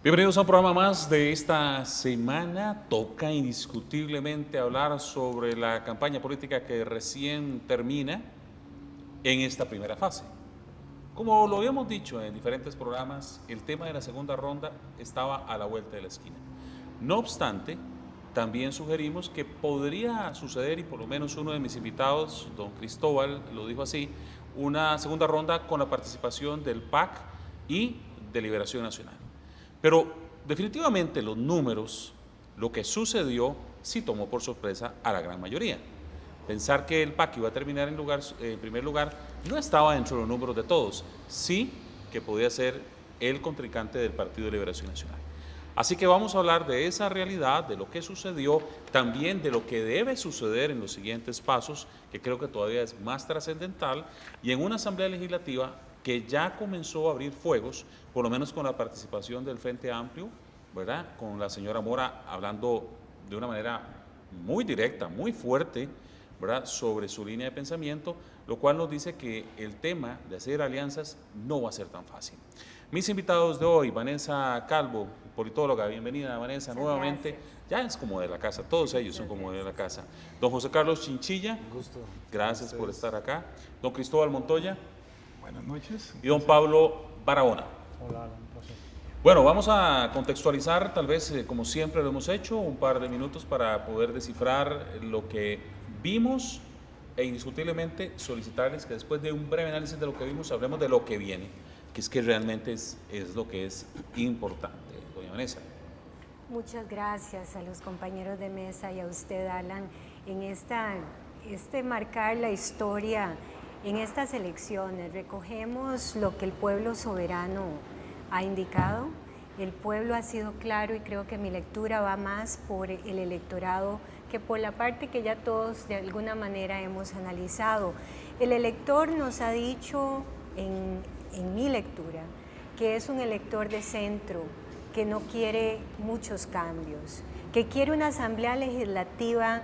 Bienvenidos a un programa más de esta semana. Toca indiscutiblemente hablar sobre la campaña política que recién termina en esta primera fase. Como lo habíamos dicho en diferentes programas, el tema de la segunda ronda estaba a la vuelta de la esquina. No obstante, también sugerimos que podría suceder, y por lo menos uno de mis invitados, don Cristóbal, lo dijo así, una segunda ronda con la participación del PAC y de Liberación Nacional. Pero definitivamente los números, lo que sucedió, sí tomó por sorpresa a la gran mayoría. Pensar que el PAC iba a terminar en primer lugar no estaba dentro de los números de todos, sí que podía ser el contrincante del Partido de Liberación Nacional. Así que vamos a hablar de esa realidad, de lo que sucedió, también de lo que debe suceder en los siguientes pasos, que creo que todavía es más trascendental, y en una asamblea legislativa que ya comenzó a abrir fuegos, por lo menos con la participación del Frente Amplio, ¿verdad? Con la señora Mora hablando de una manera muy directa, muy fuerte, ¿verdad? Sobre su línea de pensamiento, lo cual nos dice que el tema de hacer alianzas no va a ser tan fácil. Mis invitados de hoy, Vanessa Calvo, politóloga, bienvenida Vanessa nuevamente, ya es como de la casa, todos ellos son como de la casa. Don José Carlos Chinchilla, un gusto. Gracias por estar acá. Don Cristóbal Montoya. Buenas noches. Y don Pablo Barahona. Hola, un placer. Bueno, vamos a contextualizar, tal vez como siempre lo hemos hecho, un par de minutos para poder descifrar lo que vimos e indiscutiblemente solicitarles que después de un breve análisis de lo que vimos, hablemos de lo que viene, que es que realmente es lo que es importante. Doña Vanessa. Muchas gracias a los compañeros de mesa y a usted, Alan, en marcar la historia en estas elecciones. Recogemos lo que el pueblo soberano ha indicado. El pueblo ha sido claro y creo que mi lectura va más por el electorado que por la parte que ya todos de alguna manera hemos analizado. El elector nos ha dicho en mi lectura que es un elector de centro, que no quiere muchos cambios, que quiere una asamblea legislativa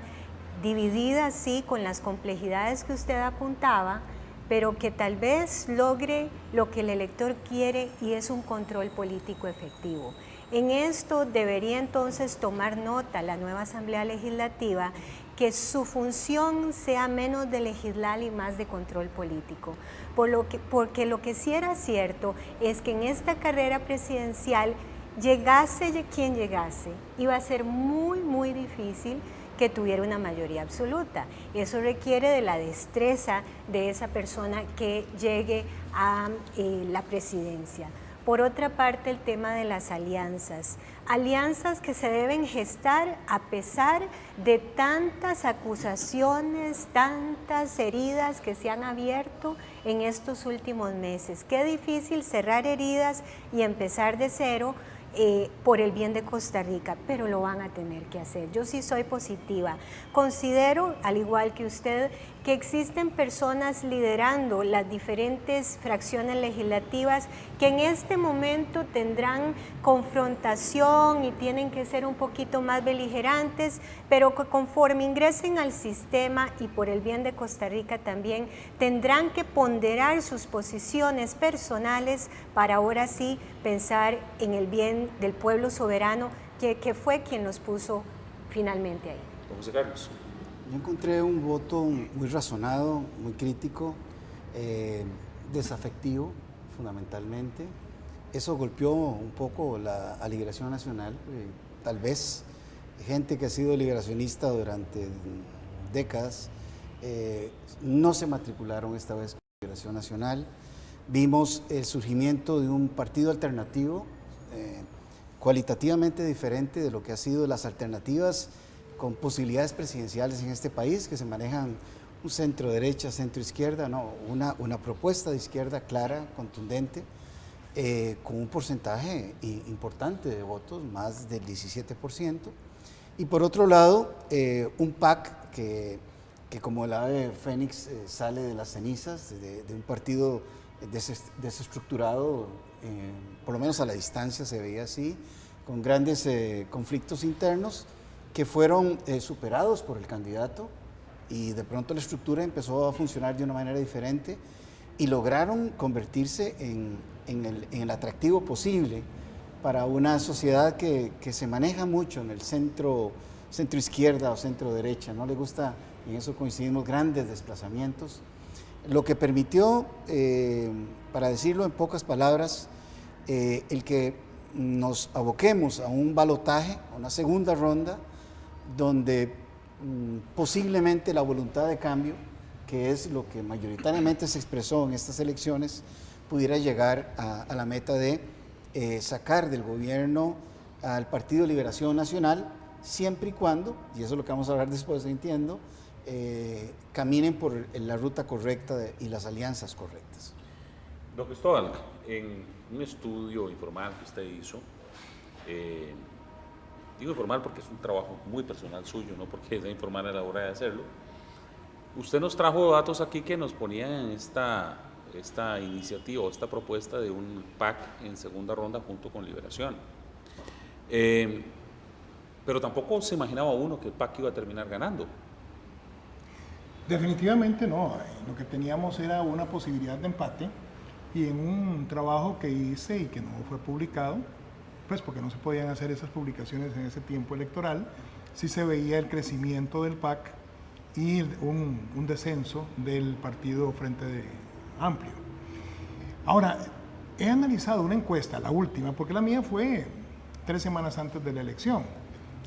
dividida, sí, con las complejidades que usted apuntaba, pero que tal vez logre lo que el elector quiere y es un control político efectivo. En esto debería entonces tomar nota la nueva Asamblea Legislativa, que su función sea menos de legislar y más de control político. Porque lo que sí era cierto es que en esta carrera presidencial, llegase quien llegase, iba a ser muy, muy difícil que tuviera una mayoría absoluta. Eso requiere de la destreza de esa persona que llegue a la presidencia. Por otra parte, el tema de las alianzas que se deben gestar a pesar de tantas acusaciones, tantas heridas que se han abierto en estos últimos meses. Qué difícil cerrar heridas y empezar de cero, por el bien de Costa Rica, pero lo van a tener que hacer. Yo sí soy positiva. Considero, al igual que usted, que existen personas liderando las diferentes fracciones legislativas que en este momento tendrán confrontación y tienen que ser un poquito más beligerantes, pero que conforme ingresen al sistema y por el bien de Costa Rica también tendrán que ponderar sus posiciones personales para ahora sí pensar en el bien del pueblo soberano que fue quien nos puso finalmente ahí. José Carlos. Yo encontré un voto muy razonado, muy crítico, desafectivo fundamentalmente. Eso golpeó un poco a Liberación Nacional. Tal vez gente que ha sido liberacionista durante décadas no se matricularon esta vez con Liberación Nacional. Vimos el surgimiento de un partido alternativo cualitativamente diferente de lo que ha sido las alternativas con posibilidades presidenciales en este país, que se manejan un centro-derecha, centro-izquierda, no, una propuesta de izquierda clara, contundente, con un porcentaje importante de votos, más del 17%. Y por otro lado, un PAC que como el ave fénix sale de las cenizas, de un partido desestructurado, por lo menos a la distancia se veía así, con grandes conflictos internos que fueron superados por el candidato, y de pronto la estructura empezó a funcionar de una manera diferente y lograron convertirse en el atractivo posible para una sociedad que se maneja mucho en el centro izquierda o centro derecha. No le gusta, y en eso coincidimos, grandes desplazamientos. Lo que permitió, para decirlo en pocas palabras, el que nos aboquemos a un balotaje, a una segunda ronda, donde posiblemente la voluntad de cambio, que es lo que mayoritariamente se expresó en estas elecciones, pudiera llegar a la meta de sacar del gobierno al Partido de Liberación Nacional, siempre y cuando, y eso es lo que vamos a hablar después, entiendo, caminen por la ruta correcta y las alianzas correctas. Don Cristóbal, en un estudio informal que usted hizo, digo informal porque es un trabajo muy personal suyo, no porque sea informal a la hora de hacerlo, usted nos trajo datos aquí que nos ponían en esta iniciativa o esta propuesta de un PAC en segunda ronda junto con Liberación. Pero tampoco se imaginaba uno que el PAC iba a terminar ganando. Definitivamente no, lo que teníamos era una posibilidad de empate, y en un trabajo que hice y que no fue publicado, pues porque no se podían hacer esas publicaciones en ese tiempo electoral, sí se veía el crecimiento del PAC y un descenso del partido Frente Amplio. Ahora, he analizado una encuesta, la última, porque la mía fue 3 semanas antes de la elección,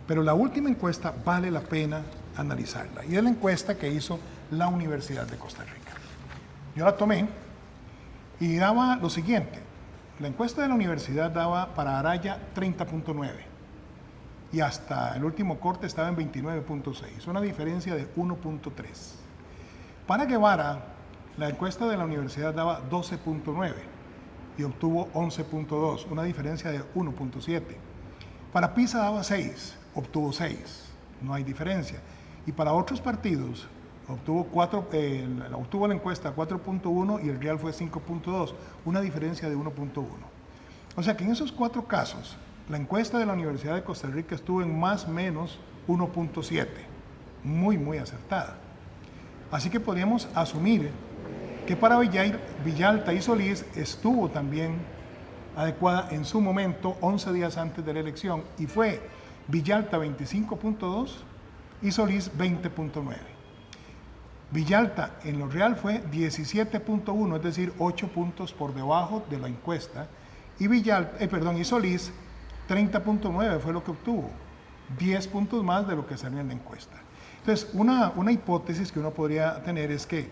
pero la última encuesta vale la pena analizarla, y es la encuesta que hizo la Universidad de Costa Rica. Yo la tomé y daba lo siguiente: la encuesta de la universidad daba para Araya 30.9 y hasta el último corte estaba en 29.6, una diferencia de 1.3. Para Guevara, la encuesta de la universidad daba 12.9 y obtuvo 11.2, una diferencia de 1.7. Para PISA daba 6, obtuvo 6, no hay diferencia. Y para otros partidos obtuvo la encuesta 4.1 y el real fue 5.2, una diferencia de 1.1. O sea que en esos 4 casos, la encuesta de la Universidad de Costa Rica estuvo en más o menos 1.7, muy acertada. Así que podríamos asumir que para Villalta y Solís estuvo también adecuada en su momento, 11 días antes de la elección, y fue Villalta 25.2 y Solís 20.9. Villalta en lo real fue 17.1, es decir, 8 puntos por debajo de la encuesta, y Solís 30.9 fue lo que obtuvo, 10 puntos más de lo que salió en la encuesta. Entonces, una hipótesis que uno podría tener es que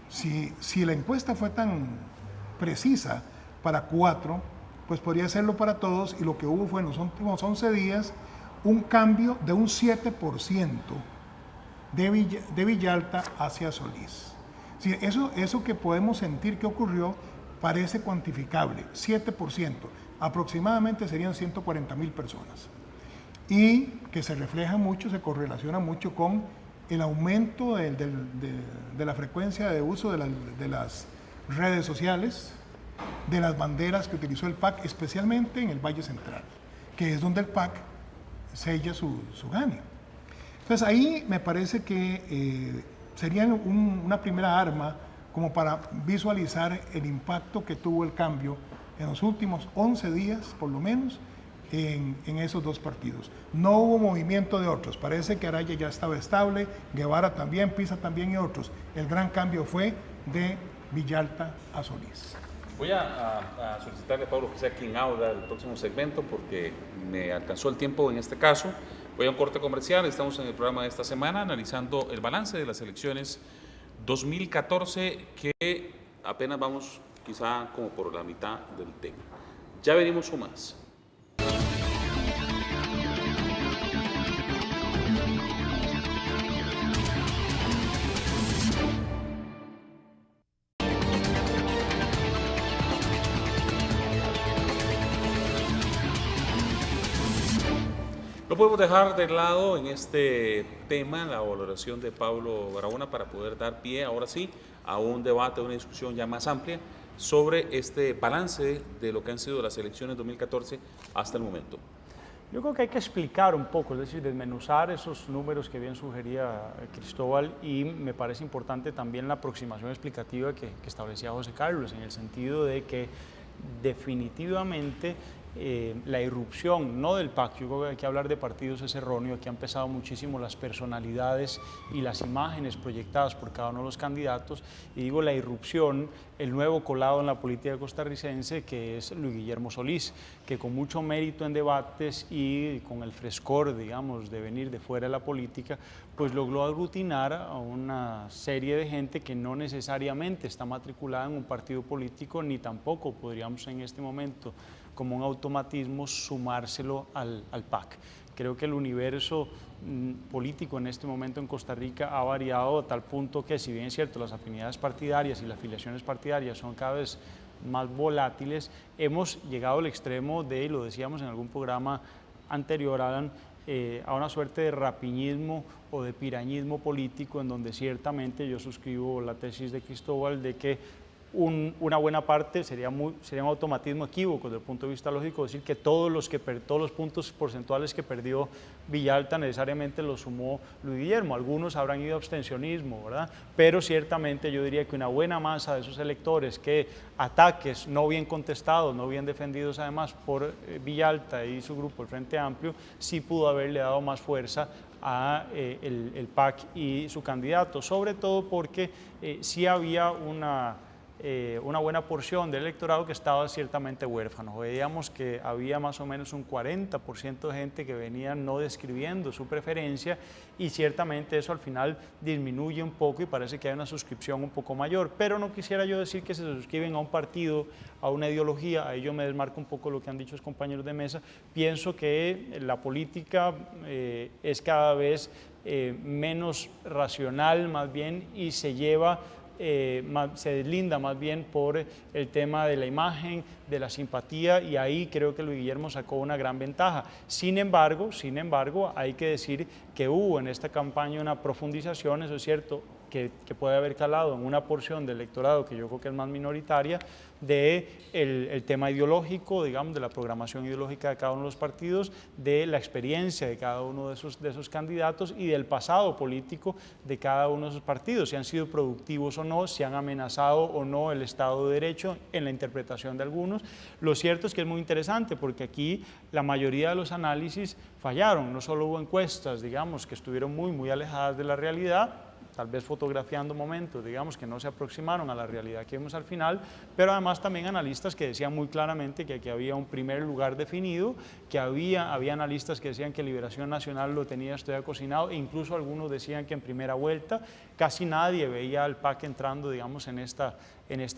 si la encuesta fue tan precisa para 4, pues podría serlo para todos, y lo que hubo fue en los últimos 11 días un cambio de un 7% de Villalta hacia Solís. Sí, eso que podemos sentir que ocurrió parece cuantificable, 7%, aproximadamente serían 140,000 personas, y que se refleja mucho, se correlaciona mucho con el aumento de la frecuencia de uso de las redes sociales, de las banderas que utilizó el PAC, especialmente en el Valle Central, que es donde el PAC sella su gane. Entonces ahí me parece que sería una primera arma como para visualizar el impacto que tuvo el cambio en los últimos 11 días, por lo menos, en esos 2 partidos. No hubo movimiento de otros, parece que Araya ya estaba estable, Guevara también, Pisa también y otros. El gran cambio fue de Villalta a Solís. Voy a solicitarle a Pablo que sea quien habla del próximo segmento porque me alcanzó el tiempo en este caso. Voy a un corte comercial, estamos en el programa de esta semana analizando el balance de las elecciones 2014 que apenas vamos quizá como por la mitad del tema. Ya venimos con más. No podemos dejar de lado en este tema la valoración de Pablo Barahona para poder dar pie, ahora sí, a un debate, una discusión ya más amplia sobre este balance de lo que han sido las elecciones 2014 hasta el momento. Yo creo que hay que explicar un poco, es decir, desmenuzar esos números que bien sugería Cristóbal, y me parece importante también la aproximación explicativa que establecía José Carlos, en el sentido de que definitivamente la irrupción, no del PAC, yo creo que hay que hablar de partidos es erróneo, aquí han pesado muchísimo las personalidades y las imágenes proyectadas por cada uno de los candidatos, y digo la irrupción, el nuevo colado en la política costarricense, que es Luis Guillermo Solís, que con mucho mérito en debates y con el frescor, digamos, de venir de fuera de la política, pues logró aglutinar a una serie de gente que no necesariamente está matriculada en un partido político, ni tampoco podríamos en este momento, como un automatismo, sumárselo al PAC. Creo que el universo político en este momento en Costa Rica ha variado a tal punto que, si bien es cierto, las afinidades partidarias y las afiliaciones partidarias son cada vez más volátiles, hemos llegado al extremo de, y lo decíamos en algún programa anterior, Alan, a una suerte de rapiñismo o de pirañismo político, en donde ciertamente yo suscribo la tesis de Cristóbal de que una buena parte sería un automatismo equívoco desde el punto de vista lógico decir que todos los puntos porcentuales que perdió Villalta necesariamente los sumó Luis Guillermo. Algunos habrán ido a abstencionismo, ¿verdad? Pero ciertamente yo diría que una buena masa de esos electores que ataques no bien contestados, no bien defendidos además por Villalta y su grupo, el Frente Amplio, sí pudo haberle dado más fuerza a el PAC y su candidato, sobre todo porque sí había una buena porción del electorado que estaba ciertamente huérfano. Veíamos que había más o menos un 40% de gente que venía no describiendo su preferencia, y ciertamente eso al final disminuye un poco y parece que hay una suscripción un poco mayor, pero no quisiera yo decir que se suscriben a un partido, a una ideología. Ahí yo me desmarco un poco lo que han dicho los compañeros de mesa. Pienso que la política es cada vez menos racional más bien, y se lleva se deslinda más bien por el tema de la imagen, de la simpatía, y ahí creo que Luis Guillermo sacó una gran ventaja. Sin embargo, hay que decir que hubo en esta campaña una profundización, eso es cierto, que puede haber calado en una porción del electorado que yo creo que es más minoritaria, del tema ideológico, digamos, de la programación ideológica de cada uno de los partidos, de la experiencia de cada uno de esos candidatos y del pasado político de cada uno de esos partidos, si han sido productivos o no, si han amenazado o no el Estado de Derecho en la interpretación de algunos. Lo cierto es que es muy interesante porque aquí la mayoría de los análisis fallaron, no solo hubo encuestas, digamos, que estuvieron muy alejadas de la realidad, tal vez fotografiando momentos, digamos, que no se aproximaron a la realidad que vimos al final, pero además también analistas que decían muy claramente que aquí había un primer lugar definido, que había analistas que decían que Liberación Nacional lo tenía esto ya cocinado, e incluso algunos decían que en primera vuelta casi nadie veía al PAC entrando, digamos, en esta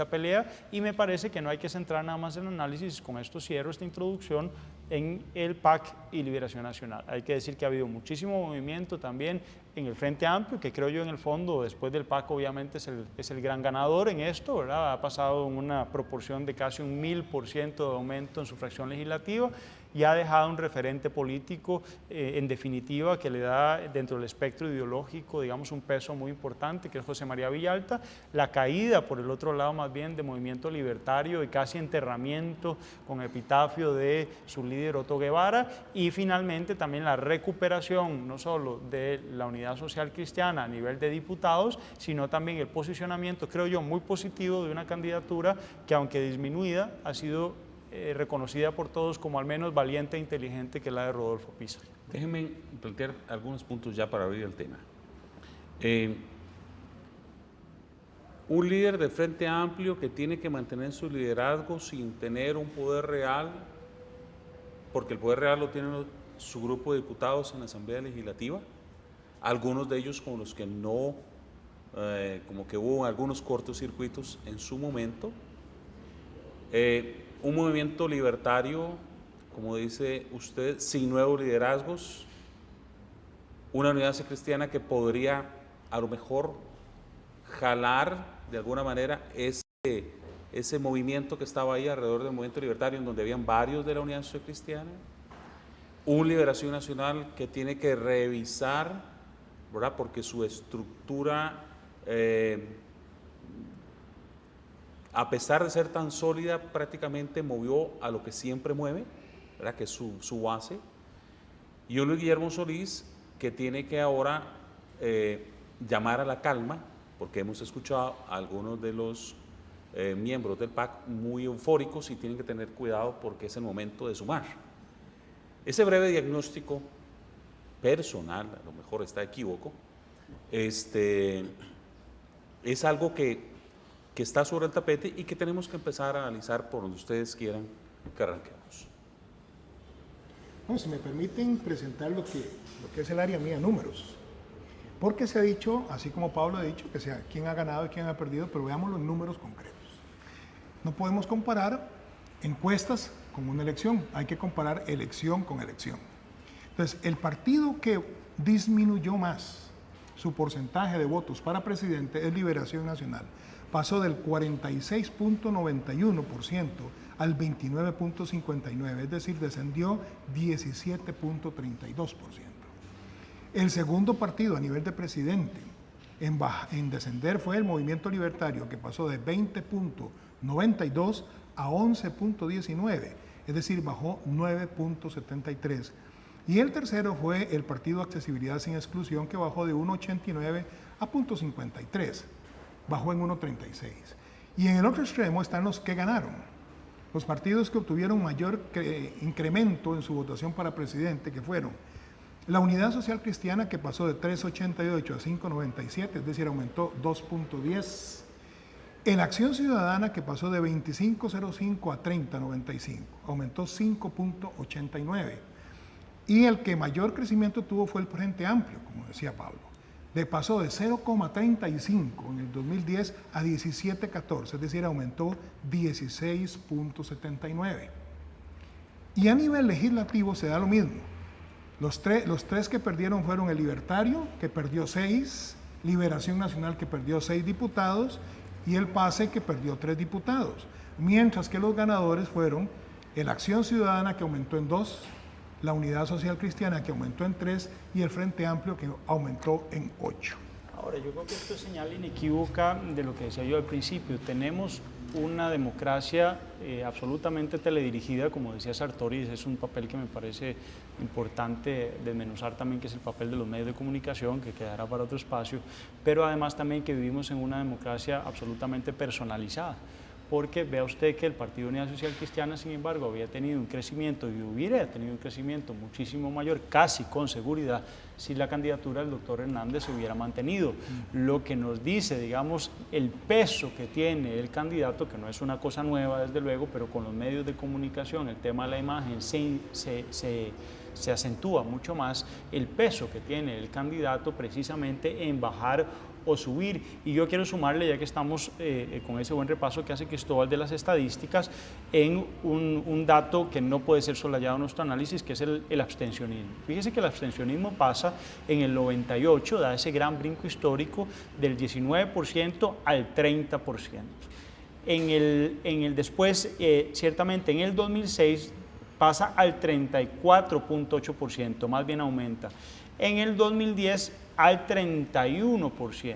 pelea, y me parece que no hay que centrar nada más en el análisis. Con esto cierro esta introducción en el PAC y Liberación Nacional. Hay que decir que ha habido muchísimo movimiento también en el Frente Amplio, que creo yo en el fondo, después del PAC, obviamente es el gran ganador en esto, ¿verdad? Ha pasado en una proporción de casi un 1000% de aumento en su fracción legislativa, y ha dejado un referente político, en definitiva, que le da dentro del espectro ideológico, digamos, un peso muy importante, que es José María Villalta. La caída, por el otro lado, más bien, de movimiento libertario y casi enterramiento con epitafio de su líder Otto Guevara, y finalmente también la recuperación, no solo de la Unidad Social Cristiana a nivel de diputados, sino también el posicionamiento, creo yo, muy positivo de una candidatura que, aunque disminuida, ha sido reconocida por todos como al menos valiente e inteligente, que es la de Rodolfo Pizar. Déjenme plantear algunos puntos ya para abrir el tema. Un líder de Frente Amplio que tiene que mantener su liderazgo sin tener un poder real, porque el poder real lo tiene su grupo de diputados en la Asamblea Legislativa, algunos de ellos con los que no, como que hubo algunos cortocircuitos en su momento. Un movimiento libertario, como dice usted, sin nuevos liderazgos, una unidad social cristiana que podría a lo mejor jalar de alguna manera ese movimiento que estaba ahí alrededor del movimiento libertario, en donde habían varios de la unidad social cristiana, una Liberación Nacional que tiene que revisar, ¿verdad?, porque su estructura, a pesar de ser tan sólida, prácticamente movió a lo que siempre mueve, ¿verdad?, que es su base. Y un Luis Guillermo Solís que tiene que ahora llamar a la calma, porque hemos escuchado a algunos de los miembros del PAC muy eufóricos y tienen que tener cuidado porque es el momento de sumar. Ese breve diagnóstico personal, a lo mejor está equívoco, es algo que está sobre el tapete y que tenemos que empezar a analizar por donde ustedes quieran que arranquemos. No, si me permiten presentar lo que es el área mía, números. Porque se ha dicho, así como Pablo ha dicho, que sea quién ha ganado y quién ha perdido, pero veamos los números concretos. No podemos comparar encuestas con una elección, hay que comparar elección con elección. Entonces, el partido que disminuyó más su porcentaje de votos para presidente es Liberación Nacional. Pasó del 46.91% al 29.59%, es decir, descendió 17.32%. El segundo partido a nivel de presidente en descender fue el Movimiento Libertario, que pasó de 20.92 a 11.19, es decir, bajó 9.73. Y el tercero fue el Partido Accesibilidad Sin Exclusión, que bajó de 1.89 a 0.53, bajó en 1.36. Y en el otro extremo están los que ganaron, los partidos que obtuvieron mayor incremento en su votación para presidente, que fueron la Unidad Social Cristiana, que pasó de 3.88 a 5.97, es decir, aumentó 2.10. En Acción Ciudadana, que pasó de 25.05 a 30.95, aumentó 5.89. Y el que mayor crecimiento tuvo fue el Frente Amplio, como decía Pablo. Pasó de 0.35 en el 2010 a 17.14, es decir, aumentó 16.79. Y a nivel legislativo se da lo mismo. Los tres que perdieron fueron el Libertario, que perdió 6, Liberación Nacional, que perdió 6 diputados, y el PACE, que perdió 3 diputados. Mientras que los ganadores fueron el Acción Ciudadana, que aumentó en 2, la Unidad Social Cristiana, que aumentó en 3, y el Frente Amplio, que aumentó en 8. Ahora, yo creo que esto es señal inequívoca de lo que decía yo al principio. Tenemos una democracia absolutamente teledirigida, como decía Sartori, ese es un papel que me parece importante desmenuzar también, que es el papel de los medios de comunicación, que quedará para otro espacio, pero además también que vivimos en una democracia absolutamente personalizada. Porque vea usted que el Partido Unidad Social Cristiana, sin embargo, había tenido un crecimiento y hubiera tenido un crecimiento muchísimo mayor, casi con seguridad, si la candidatura del doctor Hernández se hubiera mantenido. Lo que nos dice, digamos, el peso que tiene el candidato, que no es una cosa nueva desde luego, pero con los medios de comunicación, el tema de la imagen se acentúa mucho más, el peso que tiene el candidato precisamente en bajar o subir. Y yo quiero sumarle, ya que estamos con ese buen repaso que hace Cristóbal de las estadísticas, en un dato que no puede ser soslayado en nuestro análisis, que es el abstencionismo. Fíjese que el abstencionismo pasa en el 98, da ese gran brinco histórico del 19% al 30%. Después, ciertamente en el 2006, pasa al 34.8%, más bien aumenta. En el 2010 al 31%.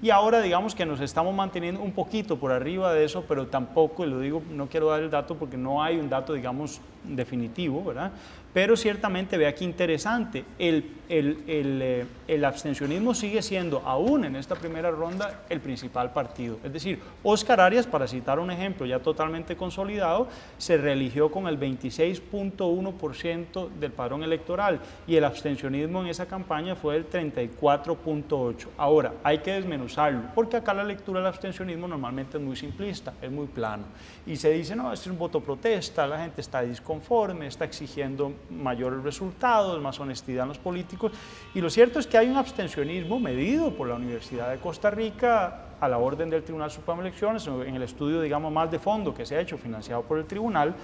Y ahora digamos que nos estamos manteniendo un poquito por arriba de eso, pero tampoco, y lo digo, no quiero dar el dato porque no hay un dato, digamos, definitivo, ¿verdad? Pero ciertamente, vea qué interesante, el abstencionismo sigue siendo, aún en esta primera ronda, el principal partido. Es decir, Óscar Arias, para citar un ejemplo ya totalmente consolidado, se reeligió con el 26.1% del padrón electoral y el abstencionismo en esa campaña fue el 34.8%. Ahora, hay que desmenuzarlo, porque acá la lectura del abstencionismo normalmente es muy simplista, es muy plano. Y se dice, no, este es un voto protesta, la gente está disconforme, está exigiendo mayores resultados, más honestidad en los políticos, y lo cierto es que hay un abstencionismo medido por la Universidad de Costa Rica a la orden del Tribunal Supremo de Elecciones, en el estudio, digamos, más de fondo que se ha hecho, financiado por el tribunal,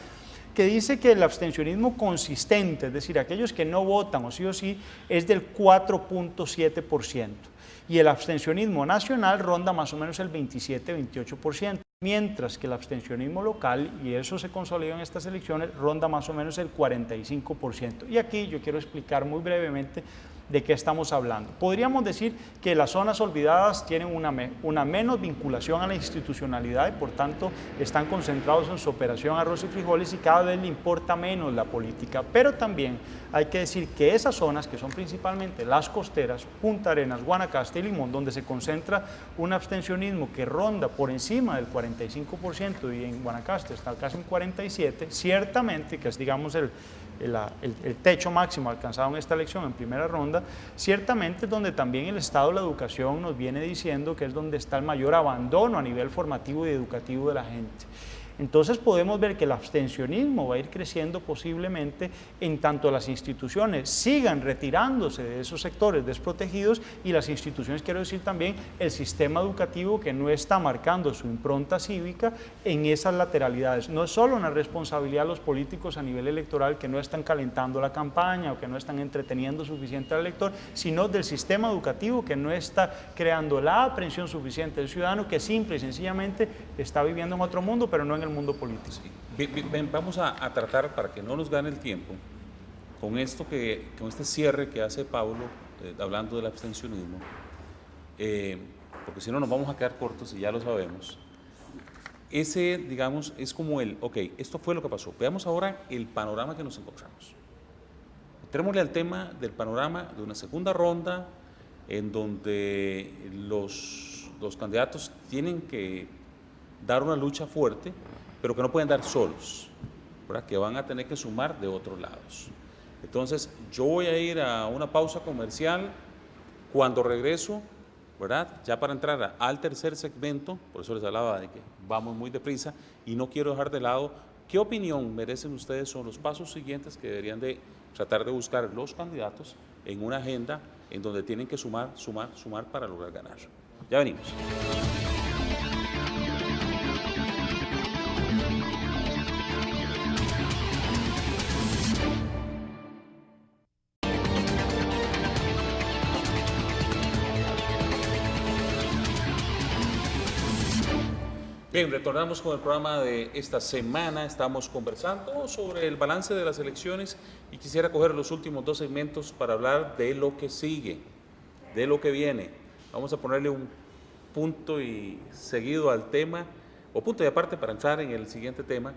que dice que el abstencionismo consistente, es decir, aquellos que no votan o sí, es del 4.7%, y el abstencionismo nacional ronda más o menos el 27-28%. Mientras que el abstencionismo local, y eso se consolidó en estas elecciones, ronda más o menos el 45%. Y aquí yo quiero explicar muy brevemente de qué estamos hablando. Podríamos decir que las zonas olvidadas tienen una menos vinculación a la institucionalidad y por tanto están concentrados en su operación arroz y frijoles y cada vez le importa menos la política, pero también hay que decir que esas zonas, que son principalmente las costeras, Punta Arenas, Guanacaste y Limón, donde se concentra un abstencionismo que ronda por encima del 45% y en Guanacaste está casi en 47%, ciertamente, que es digamos el techo máximo alcanzado en esta elección en primera ronda, ciertamente es donde también el Estado de la Educación nos viene diciendo que es donde está el mayor abandono a nivel formativo y educativo de la gente. Entonces podemos ver que el abstencionismo va a ir creciendo posiblemente en tanto las instituciones sigan retirándose de esos sectores desprotegidos y las instituciones, quiero decir también, el sistema educativo que no está marcando su impronta cívica en esas lateralidades. No es solo una responsabilidad de los políticos a nivel electoral que no están calentando la campaña o que no están entreteniendo suficiente al elector, sino del sistema educativo que no está creando la aprehensión suficiente del ciudadano que simple y sencillamente está viviendo en otro mundo, pero no en el mundo político. Sí. Bien, vamos a tratar, para que no nos gane el tiempo, con este cierre que hace Pablo, hablando del abstencionismo, porque si no nos vamos a quedar cortos y ya lo sabemos. Ese, digamos, es como esto fue lo que pasó. Veamos ahora el panorama que nos encontramos. Entrémosle al tema del panorama de una segunda ronda en donde los candidatos tienen que dar una lucha fuerte, pero que no pueden dar solos, ¿verdad? Que van a tener que sumar de otros lados. Entonces, yo voy a ir a una pausa comercial. Cuando regreso, ¿verdad? Ya para entrar al tercer segmento, por eso les hablaba de que vamos muy deprisa y no quiero dejar de lado qué opinión merecen ustedes sobre los pasos siguientes que deberían de tratar de buscar los candidatos en una agenda en donde tienen que sumar para lograr ganar. Ya venimos. Bien, retornamos con el programa de esta semana. Estamos conversando sobre el balance de las elecciones y quisiera coger los últimos dos segmentos para hablar de lo que sigue, de lo que viene. Vamos a ponerle un punto y seguido al tema, o punto y aparte para entrar en el siguiente tema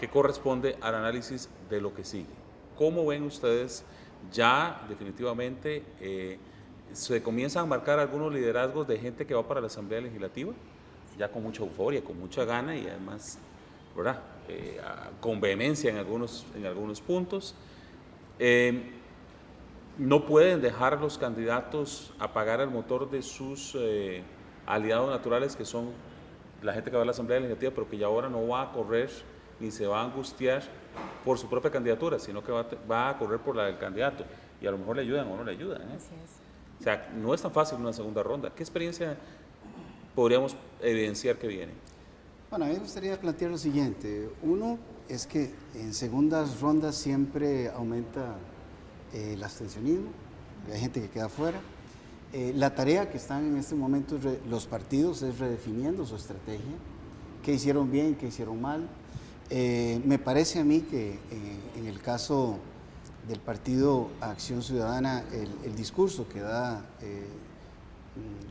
que corresponde al análisis de lo que sigue. ¿Cómo ven ustedes ya definitivamente se comienzan a marcar algunos liderazgos de gente que va para la Asamblea Legislativa? Ya con mucha euforia, con mucha gana y además, ¿verdad? Con vehemencia en algunos puntos. No pueden dejar los candidatos apagar el motor de sus aliados naturales, que son la gente que va a la Asamblea Legislativa, pero que ya ahora no va a correr ni se va a angustiar por su propia candidatura, sino que va a correr por la del candidato. Y a lo mejor le ayudan o no le ayudan. Así es. O sea, no es tan fácil una segunda ronda. ¿Qué experiencia podríamos evidenciar que viene? Bueno, a mí me gustaría plantear lo siguiente. Uno es que en segundas rondas siempre aumenta el abstencionismo, hay gente que queda fuera. La tarea que están en este momento los partidos es redefiniendo su estrategia, qué hicieron bien, qué hicieron mal. Me parece a mí que en el caso del Partido Acción Ciudadana, el discurso que da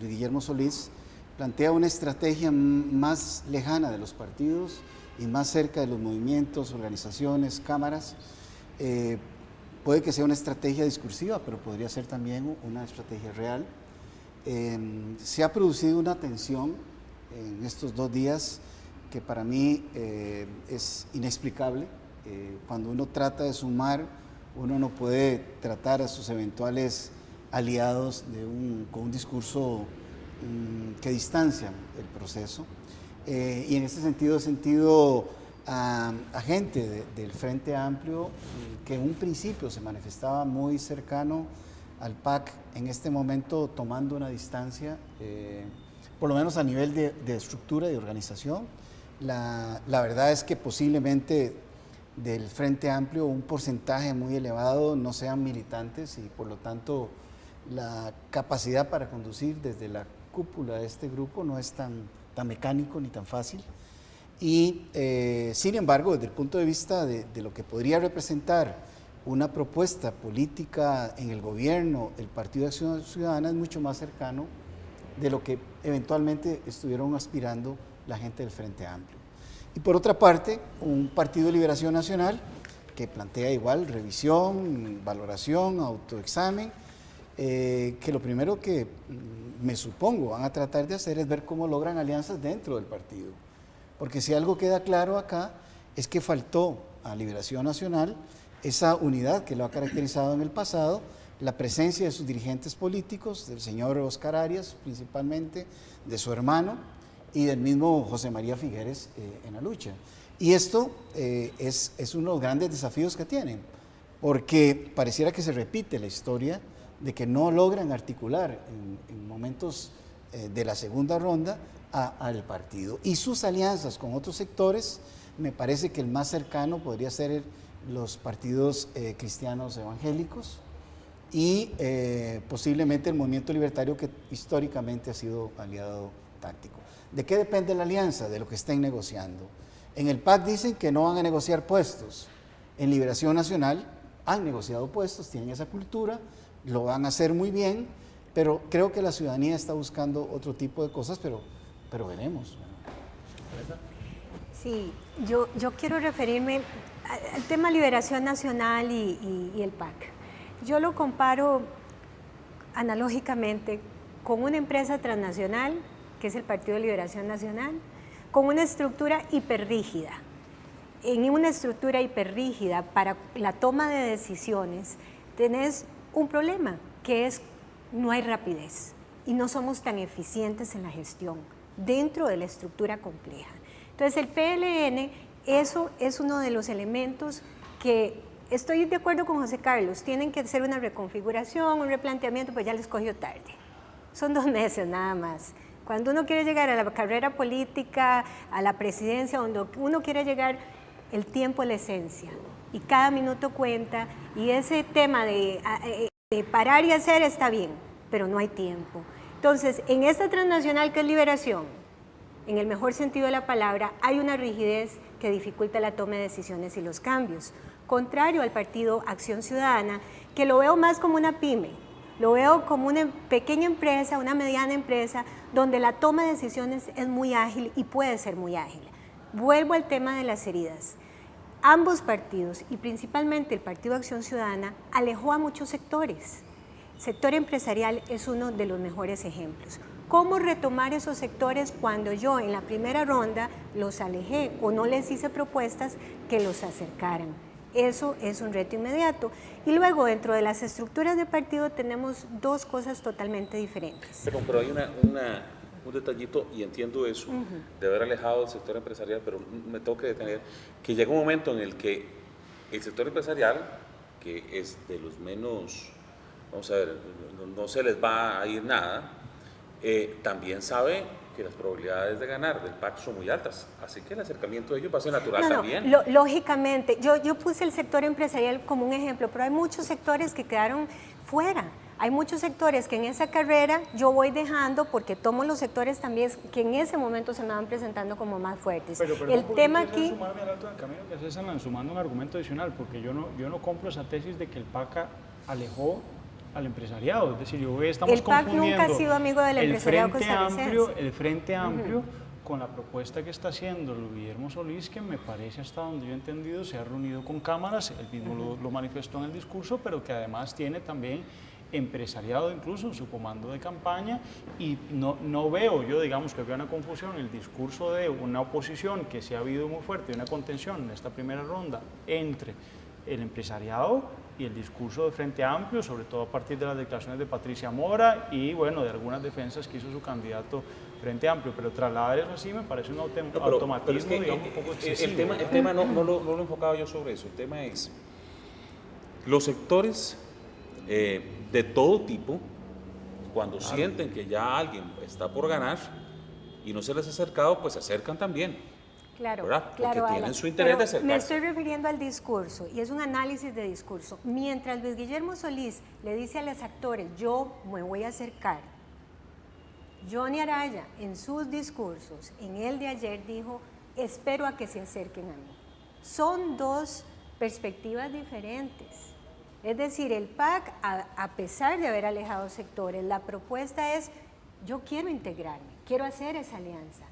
Guillermo Solís plantea una estrategia más lejana de los partidos y más cerca de los movimientos, organizaciones, cámaras. Puede que sea una estrategia discursiva, pero podría ser también una estrategia real. Se ha producido una tensión en estos 2 días que para mí es inexplicable. Cuando uno trata de sumar, uno no puede tratar a sus eventuales aliados con un discurso que distancian el proceso. Y en ese sentido he sentido a gente del Frente Amplio que en un principio se manifestaba muy cercano al PAC, en este momento tomando una distancia, por lo menos a nivel de estructura y de organización. La verdad es que posiblemente del Frente Amplio un porcentaje muy elevado no sean militantes y por lo tanto la capacidad para conducir desde la cúpula de este grupo no es tan mecánico ni tan fácil. Y sin embargo, desde el punto de vista de lo que podría representar una propuesta política en el gobierno, el Partido de Acción Ciudadana es mucho más cercano de lo que eventualmente estuvieron aspirando la gente del Frente Amplio. Y por otra parte, un Partido de Liberación Nacional que plantea igual revisión, valoración, autoexamen, que lo primero que me supongo van a tratar de hacer es ver cómo logran alianzas dentro del partido. Porque si algo queda claro acá es que faltó a Liberación Nacional esa unidad que lo ha caracterizado en el pasado, la presencia de sus dirigentes políticos, del señor Oscar Arias principalmente, de su hermano y del mismo José María Figueres en la lucha. Y esto es uno de los grandes desafíos que tienen, porque pareciera que se repite la historia de que no logran articular en momentos de la segunda ronda al partido. Y sus alianzas con otros sectores, me parece que el más cercano podría ser los partidos cristianos evangélicos y posiblemente el movimiento libertario, que históricamente ha sido aliado táctico. ¿De qué depende la alianza? De lo que estén negociando. En el PAC dicen que no van a negociar puestos. En Liberación Nacional han negociado puestos, tienen esa cultura, lo van a hacer muy bien, pero creo que la ciudadanía está buscando otro tipo de cosas, pero veremos. Sí, yo quiero referirme al tema Liberación Nacional y el PAC. Yo lo comparo analógicamente con una empresa transnacional, que es el Partido de Liberación Nacional, con una estructura hiperrígida. En una estructura hiperrígida para la toma de decisiones tenés un problema, que es no hay rapidez y no somos tan eficientes en la gestión dentro de la estructura compleja. Entonces el PLN, eso es uno de los elementos que estoy de acuerdo con José Carlos, tienen que hacer una reconfiguración, un replanteamiento, pues ya les cogió tarde. Son 2 meses nada más. Cuando uno quiere llegar a la carrera política, a la presidencia, donde uno quiere llegar, el tiempo es la esencia. Y cada minuto cuenta, y ese tema de parar y hacer está bien, pero no hay tiempo. Entonces, en esta transnacional que es Liberación, en el mejor sentido de la palabra, hay una rigidez que dificulta la toma de decisiones y los cambios. Contrario al Partido Acción Ciudadana, que lo veo más como una pyme, lo veo como una pequeña empresa, una mediana empresa, donde la toma de decisiones es muy ágil y puede ser muy ágil. Vuelvo al tema de las heridas. Ambos partidos, y principalmente el Partido Acción Ciudadana, alejó a muchos sectores. El sector empresarial es uno de los mejores ejemplos. ¿Cómo retomar esos sectores cuando yo en la primera ronda los alejé o no les hice propuestas que los acercaran? Eso es un reto inmediato. Y luego, dentro de las estructuras de partido, tenemos 2 cosas totalmente diferentes. Pero hay un detallito, y entiendo eso, de haber alejado del sector empresarial, pero me tengo que detener, que llega un momento en el que el sector empresarial, que es de los menos, vamos a ver, no se les va a ir nada, también sabe que las probabilidades de ganar del PAC son muy altas, así que el acercamiento de ellos va a ser natural también. Lógicamente, yo puse el sector empresarial como un ejemplo, pero hay muchos sectores que quedaron fuera. Hay muchos sectores que en esa carrera yo voy dejando porque tomo los sectores también que en ese momento se me van presentando como más fuertes. Pero el tema aquí... sumarme al alto del camino que se están sumando un argumento adicional, porque yo no compro esa tesis de que el PAC alejó al empresariado, es decir, estamos confundiendo el PAC nunca ha sido amigo del empresariado costarricense. El Frente Amplio con la propuesta que está haciendo Guillermo Solís, que me parece, hasta donde yo he entendido, se ha reunido con cámaras, él mismo lo manifestó en el discurso, pero que además tiene también empresariado incluso en su comando de campaña, y no veo yo, digamos, que había una confusión en el discurso de una oposición que sí ha habido muy fuerte, una contención en esta primera ronda entre el empresariado y el discurso de Frente Amplio, sobre todo a partir de las declaraciones de Patricia Mora y, bueno, de algunas defensas que hizo su candidato Frente Amplio, pero trasladar eso así me parece un automatismo, pero es que, digamos, un poco excesivo. El tema no lo enfocaba yo sobre eso, el tema es los sectores de todo tipo, cuando sienten que ya alguien está por ganar y no se les ha acercado, pues se acercan también. Claro, ¿verdad? Porque claro, tienen su interés de acercarse. Me estoy refiriendo al discurso, y es un análisis de discurso. Mientras Luis Guillermo Solís le dice a los actores, yo me voy a acercar, Johnny Araya, en sus discursos, en el de ayer, dijo, espero a que se acerquen a mí. Son 2 perspectivas diferentes. Es decir, el PAC, a pesar de haber alejado sectores, la propuesta es, yo quiero integrarme, quiero hacer esa alianza.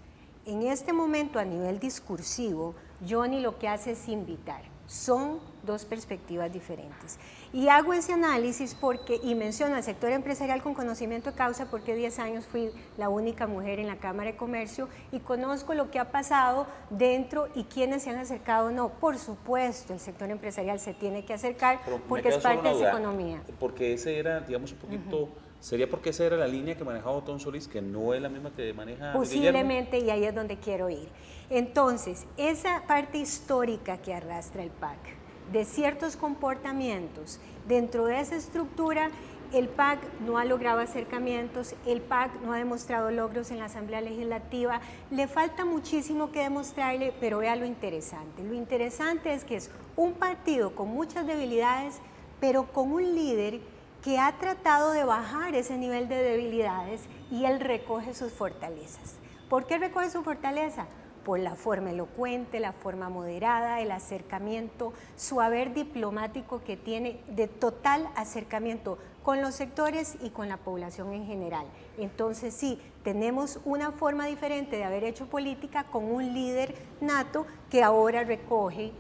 En este momento, a nivel discursivo, Johnny lo que hace es invitar. Son dos perspectivas diferentes. Y hago ese análisis y menciono al sector empresarial con conocimiento de causa porque 10 años fui la única mujer en la Cámara de Comercio y conozco lo que ha pasado dentro y quiénes se han acercado o no. Por supuesto, el sector empresarial se tiene que acercar porque es parte de esa economía. Porque ese era, digamos, un poquito... ¿Sería porque esa era la línea que manejaba Otón Solís, que no es la misma que maneja Posiblemente, Guillermo? y ahí es donde quiero ir. Entonces, esa parte histórica que arrastra el PAC, de ciertos comportamientos, dentro de esa estructura, el PAC no ha logrado acercamientos, el PAC no ha demostrado logros en la Asamblea Legislativa, le falta muchísimo que demostrarle, pero vea lo interesante. Lo interesante es que es un partido con muchas debilidades, pero con un líder que ha tratado de bajar ese nivel de debilidades y él recoge sus fortalezas. ¿Por qué recoge su fortaleza? Por la forma elocuente, la forma moderada, el acercamiento, su haber diplomático que tiene de total acercamiento con los sectores y con la población en general. Entonces sí, tenemos una forma diferente de haber hecho política con un líder nato que ahora recoge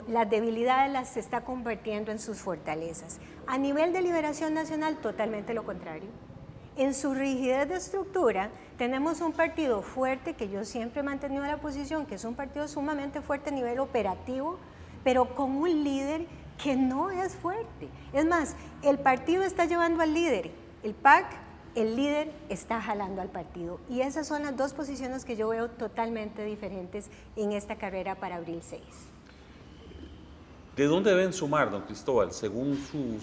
las debilidades las está convirtiendo en sus fortalezas. A nivel de Liberación Nacional, totalmente lo contrario. En su rigidez de estructura, tenemos un partido fuerte, que yo siempre he mantenido la posición, que es un partido sumamente fuerte a nivel operativo, pero con un líder que no es fuerte. Es más, el partido está llevando al líder, el PAC, el líder está jalando al partido. Y esas son las dos posiciones que yo veo totalmente diferentes en esta carrera para abril 6. ¿De dónde deben sumar, don Cristóbal, según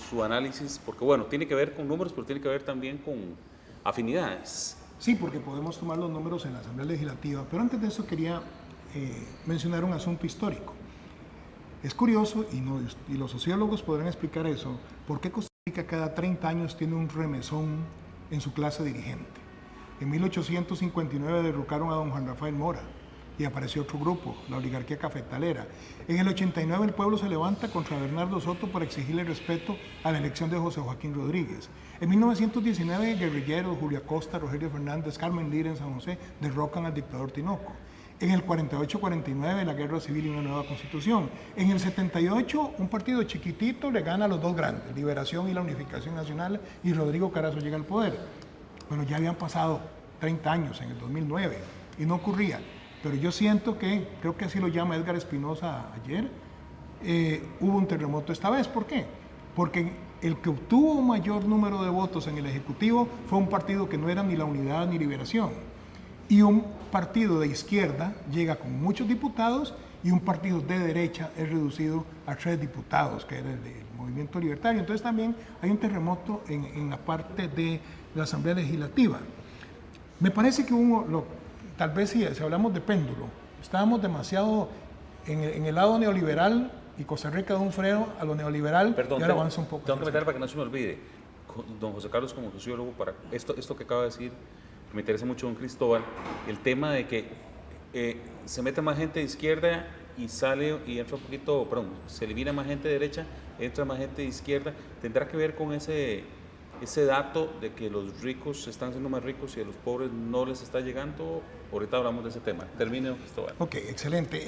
su análisis? Porque bueno, tiene que ver con números, pero tiene que ver también con afinidades. Sí, porque podemos tomar los números en la Asamblea Legislativa, pero antes de eso quería mencionar un asunto histórico. Es curioso, y los sociólogos podrán explicar eso, por qué Costa Rica cada 30 años tiene un remesón en su clase dirigente. En 1859 derrocaron a don Juan Rafael Mora, y apareció otro grupo, la oligarquía cafetalera. En el 89 el pueblo se levanta contra Bernardo Soto para exigirle respeto a la elección de José Joaquín Rodríguez. En 1919 guerrilleros, Julio Acosta, Rogelio Fernández, Carmen Lira en San José derrocan al dictador Tinoco. En el 48-49 la guerra civil y una nueva constitución. En el 78 un partido chiquitito le gana a los dos grandes, Liberación y la Unificación Nacional, y Rodrigo Carazo llega al poder. Bueno, ya habían pasado 30 años en el 2009 y no ocurría. Pero yo siento que, creo que así lo llama Edgar Espinosa ayer, hubo un terremoto esta vez. ¿Por qué? Porque el que obtuvo mayor número de votos en el Ejecutivo fue un partido que no era ni la Unidad ni Liberación. Y un partido de izquierda llega con muchos diputados y un partido de derecha es reducido a 3 diputados, que era el del Movimiento Libertario. Entonces también hay un terremoto en la parte de la Asamblea Legislativa. Me parece que tal vez si hablamos de péndulo, estábamos demasiado en el lado neoliberal y Costa Rica de un freno a lo neoliberal. Perdón, y ahora avanza un poco. Tengo que meter para que no se me olvide. Don José Carlos, como sociólogo, para esto que acaba de decir, que me interesa mucho don Cristóbal, el tema de que se mete más gente de izquierda y sale y entra un poquito, perdón, se elimina más gente de derecha, entra más gente de izquierda, tendrá que ver con ese dato de que los ricos se están haciendo más ricos y a los pobres no les está llegando. Ahorita hablamos de ese tema. Termine, don Cristóbal. Ok, excelente.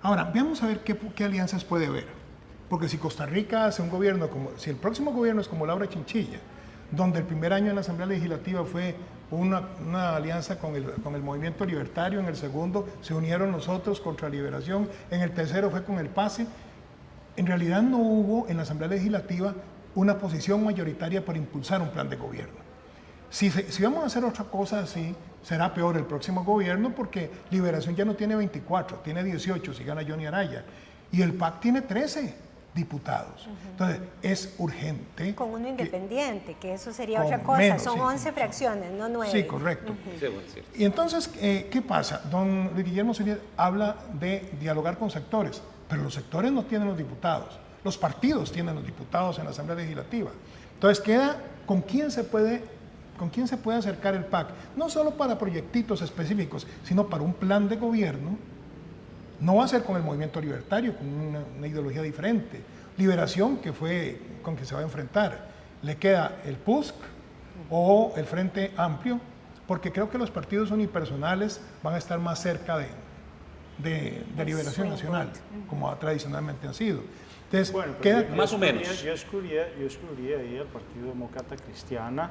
Ahora, veamos a ver qué alianzas puede haber. Porque si Costa Rica hace un gobierno si el próximo gobierno es como Laura Chinchilla, donde el primer año en la Asamblea Legislativa fue una alianza con el Movimiento Libertario, en el segundo se unieron nosotros contra Liberación, en el tercero fue con el PACE, en realidad no hubo en la Asamblea Legislativa una posición mayoritaria para impulsar un plan de gobierno. Si vamos a hacer otra cosa así, será peor el próximo gobierno porque Liberación ya no tiene 24, tiene 18 si gana Johnny Araya. Y el PAC tiene 13 diputados. Entonces, es urgente. Con uno independiente, que eso sería otra cosa. Menos, son 11 fracciones, no 9. Sí, correcto. Sí, bueno, sí. Y entonces, ¿qué pasa? Don Guillermo Solís habla de dialogar con sectores, pero los sectores no tienen los diputados. Los partidos tienen los diputados en la Asamblea Legislativa. Entonces queda con quién se puede acercar el PAC, no solo para proyectitos específicos, sino para un plan de gobierno. No va a ser con el Movimiento Libertario, con una ideología diferente. Liberación, que fue con que se va a enfrentar. Le queda el PUSC o el Frente Amplio, porque creo que los partidos unipersonales van a estar más cerca de Liberación Nacional, como tradicionalmente han sido. Entonces, Bueno, queda más o menos. Yo excluiría ahí al Partido Demócrata Cristiana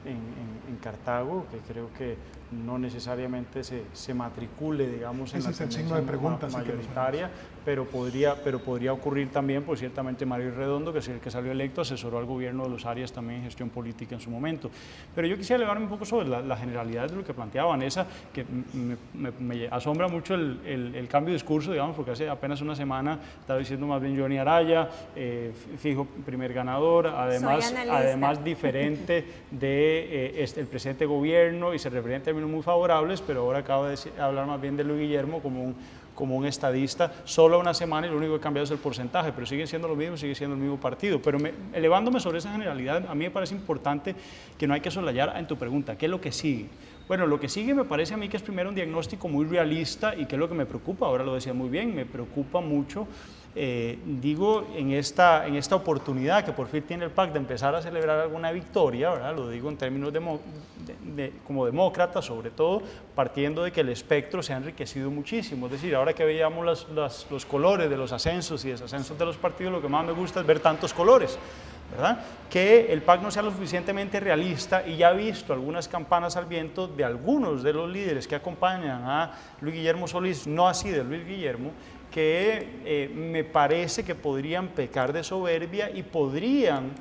en Cartago, que creo que no necesariamente se matricule, digamos, en Ese la es el tendencia signo de pregunta, sí que lo mayoritaria, pero podría ocurrir también, pues ciertamente Mario Redondo, que es el que salió electo, asesoró al gobierno de los Arias también en gestión política en su momento. Pero yo quisiera elevarme un poco sobre la generalidad de lo que planteaba Vanessa, que me asombra mucho el cambio de discurso, digamos, porque hace apenas una semana estaba diciendo más bien Johnny Araya, fijo primer ganador, además diferente de el presente gobierno, y se refería en términos muy favorables, pero ahora acaba de hablar más bien de Luis Guillermo como un estadista. Solo una semana, y lo único que ha cambiado es el porcentaje, pero siguen siendo lo mismo, sigue siendo el mismo partido. Pero elevándome sobre esa generalidad, a mí me parece importante que no hay que soslayar en tu pregunta, ¿qué es lo que sigue? Bueno, lo que sigue me parece a mí que es primero un diagnóstico muy realista, y que es lo que me preocupa, ahora lo decía muy bien, me preocupa mucho, en esta oportunidad que por fin tiene el PAC de empezar a celebrar alguna victoria, ¿verdad? Lo digo en términos como demócrata, sobre todo, partiendo de que el espectro se ha enriquecido muchísimo. Es decir, ahora que veíamos los colores de los ascensos y desascensos de los partidos, lo que más me gusta es ver tantos colores, ¿verdad? Que el PAC no sea lo suficientemente realista, y ya ha visto algunas campanas al viento de algunos de los líderes que acompañan a Luis Guillermo Solís, no así de Luis Guillermo, que me parece que podrían pecar de soberbia y podrían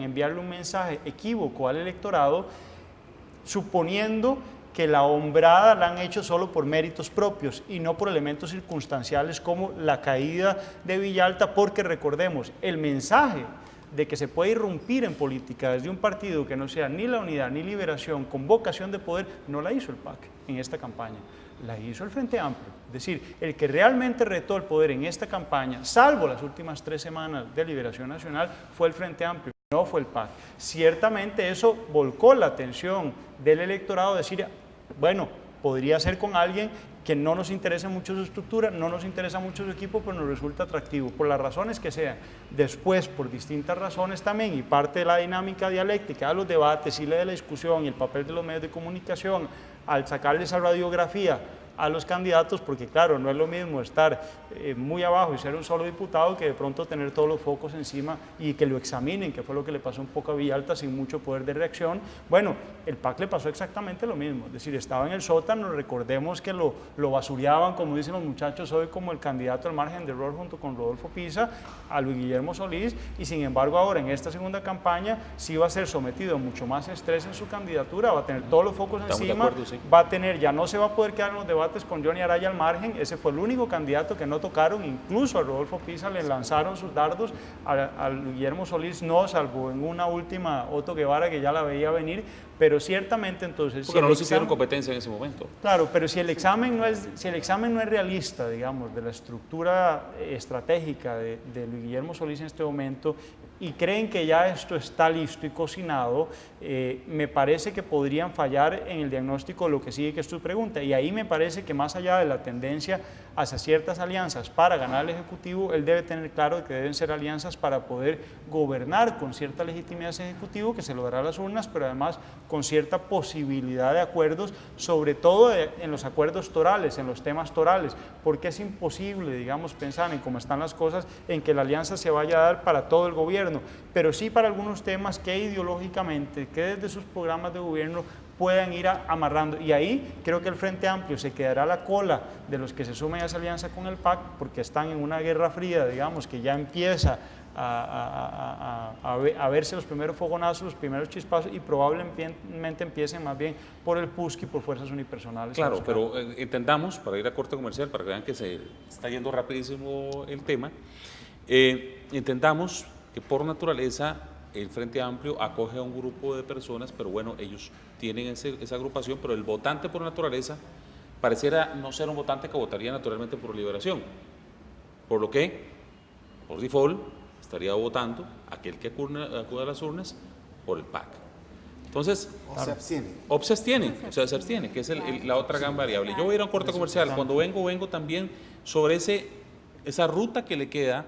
enviarle un mensaje equívoco al electorado, suponiendo que la hombrada la han hecho solo por méritos propios y no por elementos circunstanciales como la caída de Villalta, porque recordemos, el mensaje de que se puede irrumpir en política desde un partido que no sea ni la Unidad ni Liberación con vocación de poder, no la hizo el PAC en esta campaña, la hizo el Frente Amplio. Es decir, el que realmente retó el poder en esta campaña, salvo las últimas 3 semanas de Liberación Nacional, fue el Frente Amplio, no fue el PAC. Ciertamente eso volcó la atención del electorado, decir, bueno, podría ser con alguien que no nos interesa mucho su estructura, no nos interesa mucho su equipo, pero nos resulta atractivo, por las razones que sean. Después, por distintas razones también, y parte de la dinámica dialéctica de los debates y de la discusión y el papel de los medios de comunicación, al sacarle esa radiografía a los candidatos, porque claro, no es lo mismo estar muy abajo y ser un solo diputado que de pronto tener todos los focos encima y que lo examinen, que fue lo que le pasó un poco a Villalta sin mucho poder de reacción. Bueno, el PAC le pasó exactamente lo mismo, es decir, estaba en el sótano, recordemos que lo basureaban, como dicen los muchachos hoy, como el candidato al margen de error junto con Rodolfo Pisa, a Luis Guillermo Solís, y sin embargo ahora en esta segunda campaña sí va a ser sometido a mucho más estrés en su candidatura, va a tener todos los focos encima, va a tener, ya no se va a poder quedar en los debates con Johnny Araya al margen, ese fue el único candidato que no tocaron, incluso a Rodolfo Pisa le lanzaron sus dardos, a Guillermo Solís no, salvo en una última Otto Guevara que ya la veía venir, pero ciertamente entonces... Porque no les hicieron competencia en ese momento. Claro, pero si el examen no es realista, digamos, de la estructura estratégica de Luis Guillermo Solís en este momento, y creen que ya esto está listo y cocinado, me parece que podrían fallar en el diagnóstico de lo que sigue, que es tu pregunta, y ahí me parece que más allá de la tendencia hacia ciertas alianzas para ganar el Ejecutivo, él debe tener claro que deben ser alianzas para poder gobernar con cierta legitimidad ese Ejecutivo, que se lo dará a las urnas, pero además con cierta posibilidad de acuerdos, sobre todo en los acuerdos torales, en los temas torales, porque es imposible, digamos, pensar en cómo están las cosas, en que la alianza se vaya a dar para todo el gobierno, pero sí para algunos temas que ideológicamente, que desde sus programas de gobierno puedan ir amarrando, y ahí creo que el Frente Amplio se quedará a la cola de los que se sumen a esa alianza con el PAC, porque están en una guerra fría, digamos, que ya empieza a verse los primeros fogonazos, los primeros chispazos, y probablemente empiecen más bien por el PUSC y por fuerzas unipersonales. Claro, pero entendamos, para ir a corte comercial, para que vean que se está yendo rapidísimo el tema, entendamos que por naturaleza el Frente Amplio acoge a un grupo de personas, pero bueno, ellos tienen esa agrupación, pero el votante por naturaleza pareciera no ser un votante que votaría naturalmente por Liberación, por lo que, por default, estaría votando aquel que acude a las urnas por el PAC. Entonces, se abstiene. O se abstiene, que es la otra gran variable. Yo voy a ir a un corte comercial. Cuando vengo también sobre esa ruta que le queda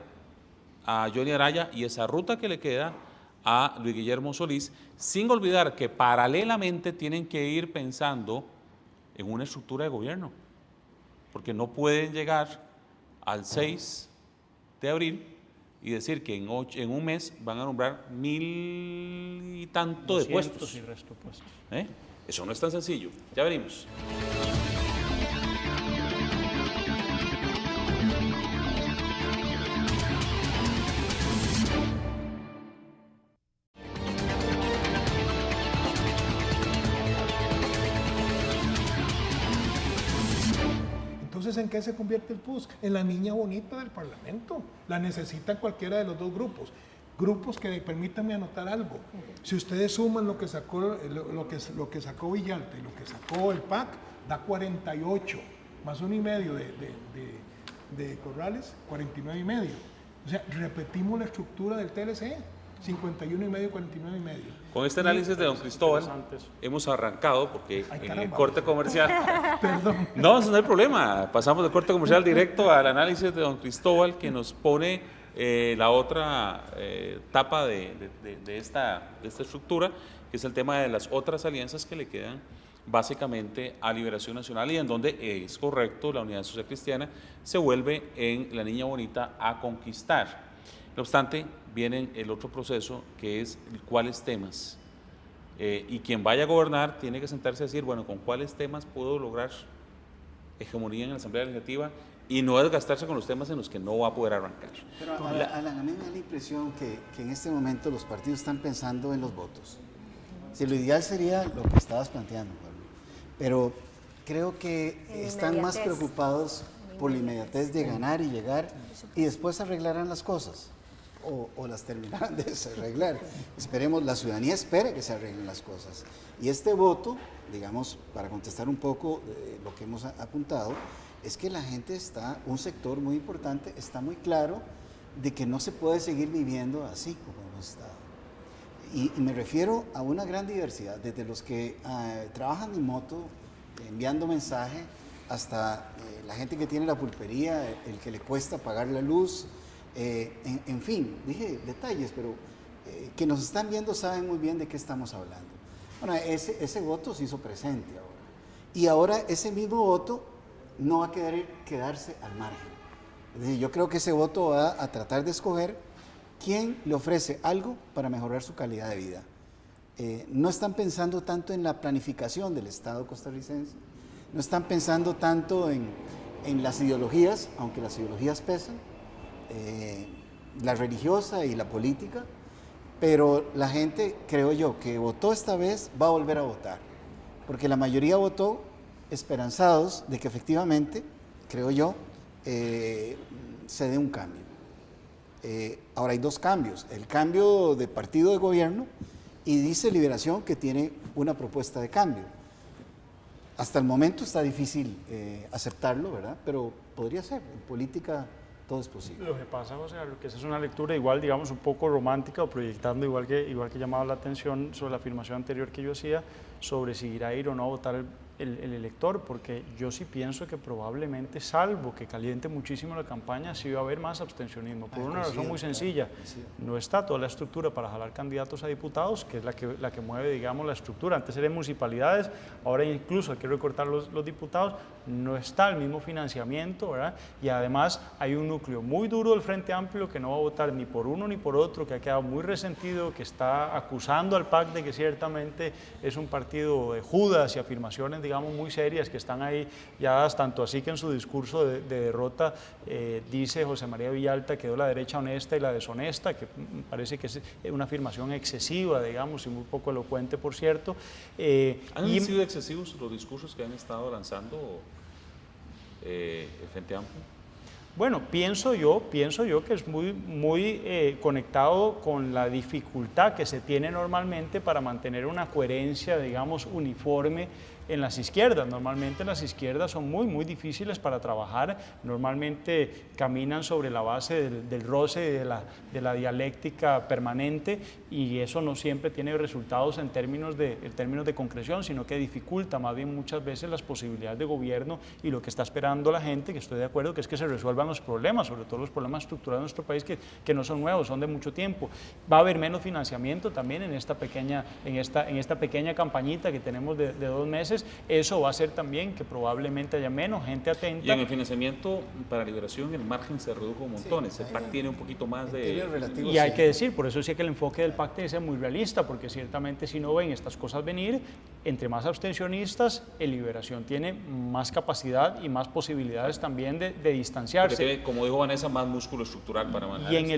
a Johnny Araya y esa ruta que le queda a Luis Guillermo Solís, sin olvidar que paralelamente tienen que ir pensando en una estructura de gobierno, porque no pueden llegar al 6 de abril y decir que en un mes van a nombrar 1000 y tanto de puestos. Y resto de puestos. Eso no es tan sencillo. Ya veremos. Entonces, ¿en qué se convierte el PUSC? En la niña bonita del Parlamento. La necesitan cualquiera de los dos grupos. Grupos que, permítanme anotar algo. Si ustedes suman lo que sacó, lo que sacó Villalta y lo que sacó el PAC, da 48, más 1,5 de Corrales, 49,5. O sea, repetimos la estructura del TLC, 51,5, 49,5. Con este análisis de don Cristóbal hemos arrancado, porque en el corte comercial... Perdón. No, eso no hay problema. Pasamos del corte comercial directo al análisis de don Cristóbal, que nos pone la otra etapa de esta estructura, que es el tema de las otras alianzas que le quedan básicamente a Liberación Nacional, y en donde es correcto, la Unidad Social Cristiana se vuelve en la niña bonita a conquistar. No obstante, viene el otro proceso, que es cuáles temas, y quien vaya a gobernar tiene que sentarse a decir, bueno, ¿con cuáles temas puedo lograr hegemonía en la Asamblea Legislativa? Y no desgastarse con los temas en los que no va a poder arrancar. Pero, Alan, a mí me da la impresión que en este momento los partidos están pensando en los votos. Si lo ideal sería lo que estabas planteando, Pablo, pero creo que están más preocupados por la inmediatez de ganar y llegar, y después arreglarán las cosas, o las terminarán de desarreglar. Esperemos, la ciudadanía espera que se arreglen las cosas. Y este voto, digamos, para contestar un poco lo que hemos apuntado, es que la gente está, un sector muy importante, está muy claro de que no se puede seguir viviendo así como hemos estado. Y me refiero a una gran diversidad, desde los que trabajan en moto, enviando mensaje, hasta la gente que tiene la pulpería, el que le cuesta pagar la luz, en fin, dije detalles, pero que nos están viendo saben muy bien de qué estamos hablando. Bueno, ese voto se hizo presente ahora. Y ahora ese mismo voto no va a quedarse al margen. Es decir, yo creo que ese voto va a tratar de escoger quién le ofrece algo para mejorar su calidad de vida. No están pensando tanto en la planificación del Estado costarricense, no están pensando tanto en las ideologías, aunque las ideologías pesan, la religiosa y la política, pero la gente, creo yo, que votó esta vez va a volver a votar, porque la mayoría votó esperanzados de que efectivamente, creo yo, se dé un cambio. Ahora hay dos cambios, el cambio de partido de gobierno, y dice Liberación que tiene una propuesta de cambio. Hasta el momento está difícil aceptarlo, ¿verdad? Pero podría ser, en política todo es posible. Lo que pasa, José, que esa es una lectura igual, digamos, un poco romántica, o proyectando igual que llamaba la atención sobre la afirmación anterior que yo hacía, sobre si irá a ir o no a votar el elector, porque yo sí pienso que probablemente, salvo que caliente muchísimo la campaña, sí va a haber más abstencionismo, por una razón muy sencilla. No está toda la estructura para jalar candidatos a diputados, que es la que mueve, digamos, la estructura. Antes eran municipalidades, ahora incluso hay que recortar los diputados, no está el mismo financiamiento, ¿verdad? Y además hay un núcleo muy duro del Frente Amplio que no va a votar ni por uno ni por otro, que ha quedado muy resentido, que está acusando al PAC de que ciertamente es un partido de Judas y afirmaciones, digamos, muy serias que están ahí ya dadas, tanto así que en su discurso de derrota dice José María Villalta, quedó la derecha honesta y la deshonesta, que parece que es una afirmación excesiva, digamos, y muy poco elocuente, por cierto. ¿Han sido excesivos los discursos que han estado lanzando el Frente Amplio? Bueno, pienso yo que es muy conectado con la dificultad que se tiene normalmente para mantener una coherencia, digamos, uniforme en las izquierdas. Normalmente las izquierdas son muy difíciles para trabajar, normalmente caminan sobre la base del roce, de la dialéctica permanente, y eso no siempre tiene resultados en términos de concreción, sino que dificulta más bien muchas veces las posibilidades de gobierno y lo que está esperando la gente, que estoy de acuerdo, que es que se resuelvan los problemas, sobre todo los problemas estructurales de nuestro país, que no son nuevos, son de mucho tiempo. Va a haber menos financiamiento también en esta pequeña campañita que tenemos de 2 meses. Eso va a hacer también que probablemente haya menos gente atenta. Y en el financiamiento para Liberación el margen se redujo montones. Sí, el PAC tiene un poquito más de... relativo, Y hay sí. que decir, por eso sí que el enfoque del PAC debe ser muy realista, porque ciertamente si no ven estas cosas venir, entre más abstencionistas, el Liberación tiene más capacidad y más posibilidades también de distanciarse. Porque tiene, como dijo Vanessa, más músculo estructural para manejar. Y en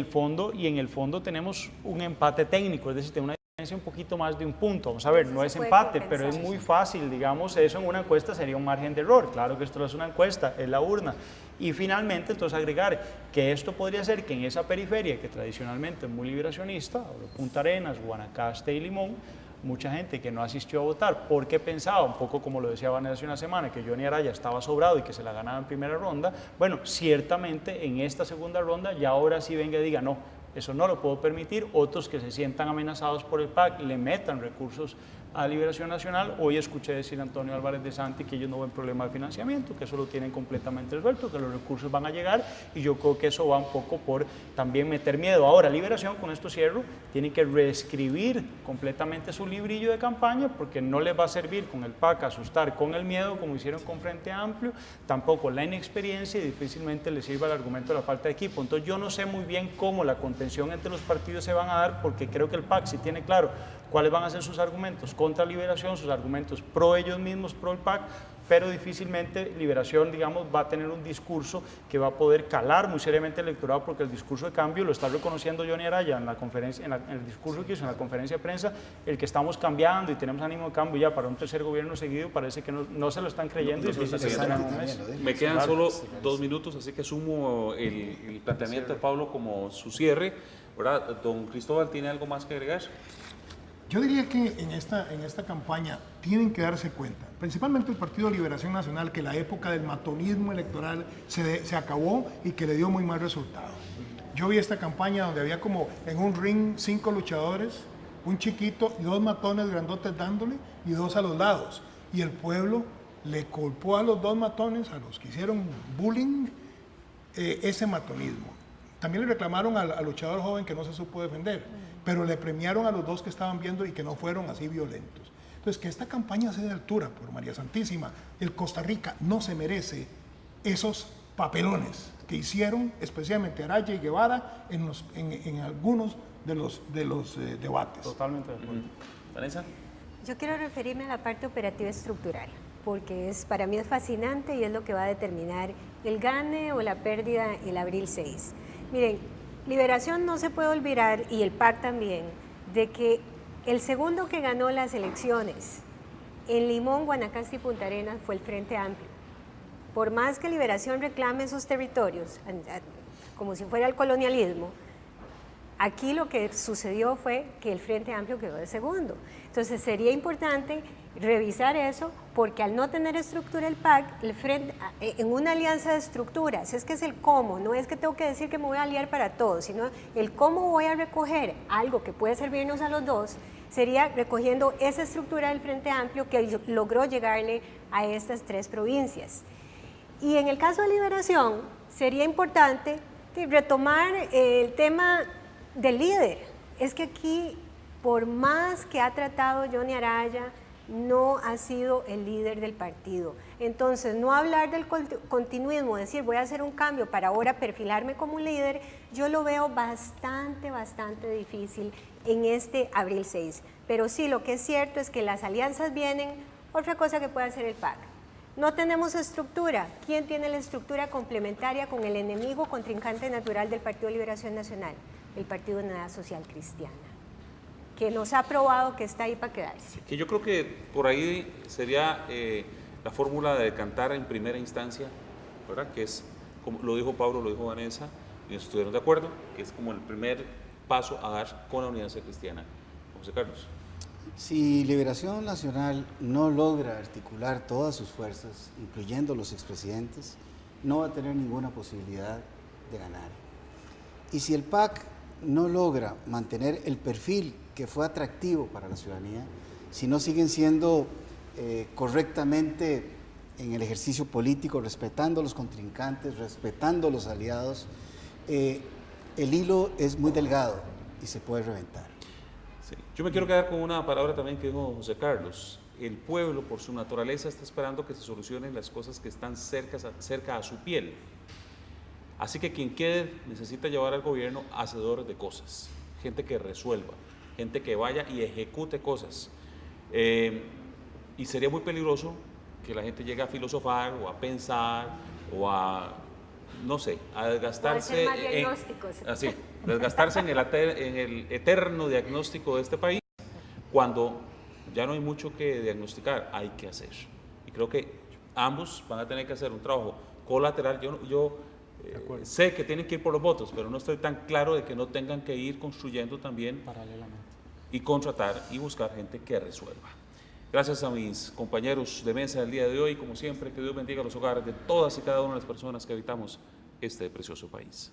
el fondo tenemos un empate técnico, es decir, tenemos una diferencia un poquito más de un punto. Vamos a ver, no es empate, pero es muy fácil, digamos, eso en una encuesta sería un margen de error. Claro que esto no es una encuesta, es la urna. Y finalmente, entonces, agregar que esto podría ser que en esa periferia, que tradicionalmente es muy liberacionista, Punta Arenas, Guanacaste y Limón, mucha gente que no asistió a votar porque pensaba, un poco como lo decía Vanessa hace una semana, que Johnny Araya estaba sobrado y que se la ganaba en primera ronda. Bueno, ciertamente en esta segunda ronda ya ahora sí venga y diga, no, eso no lo puedo permitir. Otros que se sientan amenazados por el PAC le metan recursos a Liberación Nacional. Hoy escuché decir a Antonio Álvarez de Santi que ellos no ven problema de financiamiento, que eso lo tienen completamente resuelto, que los recursos van a llegar, y yo creo que eso va un poco por también meter miedo. Ahora, Liberación, con esto cierro, tiene que reescribir completamente su librillo de campaña, porque no les va a servir con el PAC asustar con el miedo como hicieron con Frente Amplio, tampoco la inexperiencia, y difícilmente les sirva el argumento de la falta de equipo. Entonces yo no sé muy bien cómo la contención entre los partidos se van a dar, porque creo que el PAC sí tiene claro cuáles van a ser sus argumentos contra Liberación, sus argumentos pro ellos mismos, pro el PAC, pero difícilmente Liberación, digamos, va a tener un discurso que va a poder calar muy seriamente el electorado, porque el discurso de cambio lo está reconociendo Johnny Araya en la conferencia, en el discurso que hizo en la conferencia de prensa, el que estamos cambiando y tenemos ánimo de cambio ya para un tercer gobierno seguido, parece que no se lo están creyendo y se lo están un mes. Me quedan solo 2 minutos, así que asumo el planteamiento de Pablo como su cierre, ¿verdad? Don Cristóbal, ¿tiene algo más que agregar? Yo diría que en esta campaña tienen que darse cuenta, principalmente el Partido Liberación Nacional, que la época del matonismo electoral se acabó y que le dio muy mal resultado. Yo vi esta campaña donde había como en un ring 5 luchadores, un chiquito y 2 matones grandotes dándole y 2 a los lados. Y el pueblo le culpó a los 2 matones, a los que hicieron bullying, ese matonismo. También le reclamaron al luchador joven que no se supo defender, pero le premiaron a los 2 que estaban viendo y que no fueron así violentos. Entonces, que esta campaña sea de altura, por María Santísima, el Costa Rica no se merece esos papelones que hicieron, especialmente Araya y Guevara, en algunos de los debates. Totalmente de acuerdo. Vanessa. Yo quiero referirme a la parte operativa estructural, porque para mí es fascinante y es lo que va a determinar el gane o la pérdida el abril 6. Miren, Liberación no se puede olvidar, y el PAC también, de que el segundo que ganó las elecciones en Limón, Guanacaste y Punta Arenas fue el Frente Amplio. Por más que Liberación reclame esos territorios, como si fuera el colonialismo, aquí lo que sucedió fue que el Frente Amplio quedó de segundo. Entonces sería importante revisar eso, porque al no tener estructura el PAC, en una alianza de estructuras, es que es el cómo, no es que tengo que decir que me voy a aliar para todos, sino el cómo voy a recoger algo que puede servirnos a los dos, sería recogiendo esa estructura del Frente Amplio que logró llegarle a estas 3 provincias. Y en el caso de Liberación, sería importante retomar el tema del líder. Es que aquí, por más que ha tratado Johnny Araya, no ha sido el líder del partido. Entonces, no hablar del continuismo, decir voy a hacer un cambio para ahora perfilarme como un líder, yo lo veo bastante difícil en este abril 6. Pero sí, lo que es cierto es que las alianzas vienen. Otra cosa que puede hacer el PAC: no tenemos estructura. ¿Quién tiene la estructura complementaria con el enemigo contrincante natural del Partido de Liberación Nacional? El Partido de Unidad Social Cristiana, que nos ha probado que está ahí para quedarse. Que yo creo que por ahí sería la fórmula de decantar en primera instancia, ¿verdad? Que es, como lo dijo Pablo, lo dijo Vanessa, y estuvieron de acuerdo, que es como el primer paso a dar con la Unidad Social Cristiana. José Carlos. Si Liberación Nacional no logra articular todas sus fuerzas, incluyendo los expresidentes, no va a tener ninguna posibilidad de ganar. Y si el PAC no logra mantener el perfil que fue atractivo para la ciudadanía, si no siguen siendo correctamente en el ejercicio político, respetando a los contrincantes, respetando a los aliados, el hilo es muy delgado y se puede reventar. Sí. Yo me quiero quedar con una palabra también que dijo José Carlos. El pueblo, por su naturaleza, está esperando que se solucionen las cosas que están cerca a su piel. Así que quien quede necesita llevar al gobierno hacedores de cosas, gente que resuelva, gente que vaya y ejecute cosas. Y sería muy peligroso que la gente llegue a filosofar o a pensar o a, no sé, a desgastarse, desgastarse en el eterno diagnóstico de este país, cuando ya no hay mucho que diagnosticar, hay que hacer. Y creo que ambos van a tener que hacer un trabajo colateral. Yo sé que tienen que ir por los votos, pero no estoy tan claro de que no tengan que ir construyendo también paralelamente y contratar y buscar gente que resuelva. Gracias a mis compañeros de mesa del día de hoy. Como siempre, que Dios bendiga los hogares de todas y cada una de las personas que habitamos este precioso país.